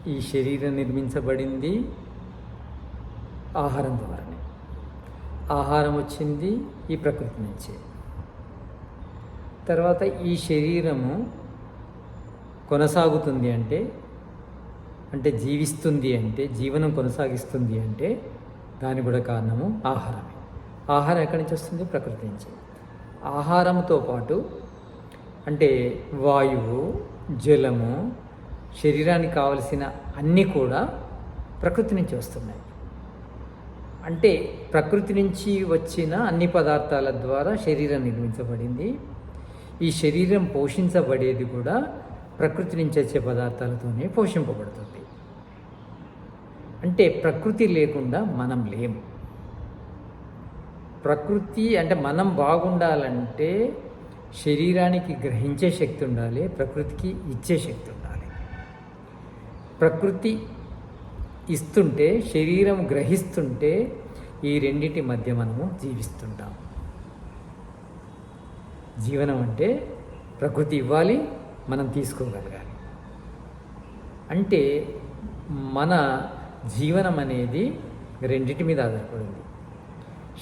ఈ శరీరం నిర్మించబడింది ఆహారం ద్వారానే. ఆహారం వచ్చింది ఈ ప్రకృతి నుంచే. తర్వాత ఈ శరీరము కొనసాగుతుంది అంటే జీవిస్తుంది జీవనం కొనసాగిస్తుంది దానికి కూడా కారణము ఆహారమే. ఆహారం ఎక్కడి నుంచి వస్తుంది? ప్రకృతి నుంచి. ఆహారంతో పాటు వాయువు, జలము, శరీరానికి కావలసిన అన్నీ కూడా ప్రకృతి నుంచి వస్తున్నాయి. ప్రకృతి నుంచి వచ్చిన అన్ని పదార్థాల ద్వారా శరీరం నిర్మించబడింది. ఈ శరీరం పోషించబడేది కూడా ప్రకృతి నుంచి వచ్చే పదార్థాలతోనే పోషింపబడుతుంది. ప్రకృతి లేకుండా మనం లేము. ప్రకృతి మనం బాగుండాలంటే శరీరానికి గ్రహించే శక్తి ఉండాలి, ప్రకృతికి ఇచ్చే శక్తి ఉండాలి. ప్రకృతి ఇస్తుంటే, శరీరం గ్రహిస్తుంటే ఈ రెండింటి మధ్య మనము జీవిస్తుంటాం. జీవనం ప్రకృతి ఇవ్వాలి, మనం తీసుకోగలగాలి. మన జీవనం అనేది రెండింటి మీద ఆధారపడింది.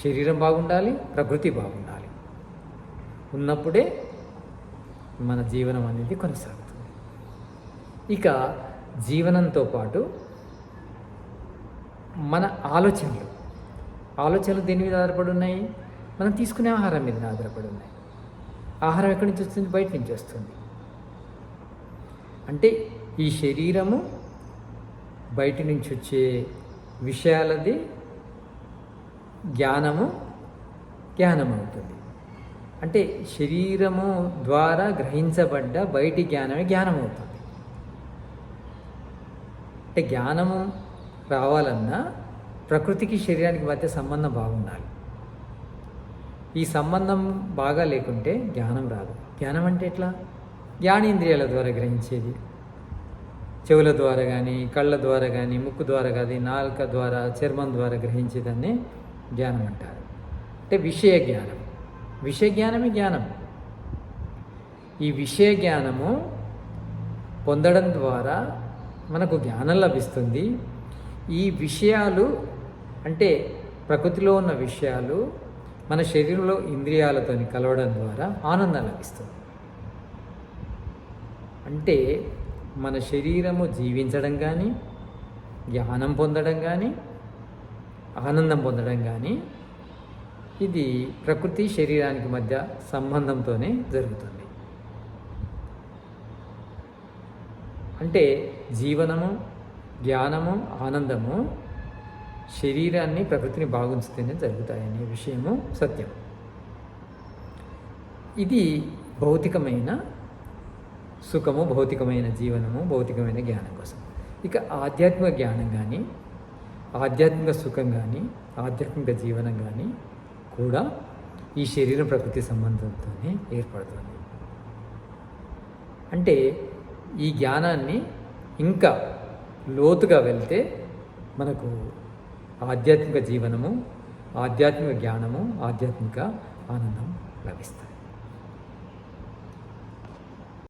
శరీరం బాగుండాలి, ప్రకృతి బాగుండాలి. ఉన్నప్పుడే మన జీవనం అనేది కొనసాగుతుంది. ఇక జీవనంతో పాటు మన ఆలోచనలు దేని మీద ఆధారపడి ఉన్నాయి? మనం తీసుకునే ఆహారం మీద ఆధారపడి ఉన్నాయి. ఆహారం ఎక్కడి నుంచి వస్తుంది? బయట నుంచి వస్తుంది. ఈ శరీరము బయట నుంచి వచ్చే విషయాలది జ్ఞానం అవుతుంది. శరీరము ద్వారా గ్రహించబడ్డ బయటి జ్ఞానమే జ్ఞానం అవుతుంది. జ్ఞానము రావాలన్నా ప్రకృతికి శరీరానికి మధ్య సంబంధం బాగుండాలి. ఈ సంబంధం బాగా లేకుంటే జ్ఞానం రాదు. జ్ఞానం ఎట్లా? జ్ఞానేంద్రియాల ద్వారా గ్రహించేది. చెవుల ద్వారా కానీ, కళ్ళ ద్వారా కానీ, ముక్కు ద్వారా కానీ, నాలుక ద్వారా, చర్మం ద్వారా గ్రహించేదాన్ని జ్ఞానం అంటారు. విషయ జ్ఞానం. విషయ జ్ఞానమే జ్ఞానం. ఈ విషయ జ్ఞానము పొందడం ద్వారా మనకు జ్ఞానం లభిస్తుంది. ఈ విషయాలు ప్రకృతిలో ఉన్న విషయాలు మన శరీరంలో ఇంద్రియాలతో కలవడం ద్వారా ఆనందం లభిస్తుంది. మన శరీరము జీవించడం కానీ, జ్ఞానం పొందడం కానీ, ఆనందం పొందడం కానీ ఇది ప్రకృతి శరీరానికి మధ్య సంబంధంతోనే జరుగుతుంది. జీవనము, జ్ఞానము, ఆనందము శరీరాన్ని, ప్రకృతిని బాగుంచితేనే జరుగుతాయనే విషయము సత్యం. ఇది భౌతికమైన సుఖము, భౌతికమైన జీవనము, భౌతికమైన జ్ఞానం కోసం. ఇక ఆధ్యాత్మిక జ్ఞానం కానీ, ఆధ్యాత్మిక సుఖం కానీ, ఆధ్యాత్మిక జీవనం కానీ కూడా ఈ శరీర ప్రకృతి సంబంధంతోనే ఏర్పడుతుంది. ఈ జ్ఞానాన్ని ఇంకా లోతుగా వెళ్తే మనకు ఆధ్యాత్మిక జీవనము, ఆధ్యాత్మిక జ్ఞానము, ఆధ్యాత్మిక ఆనందం లభిస్తాయి.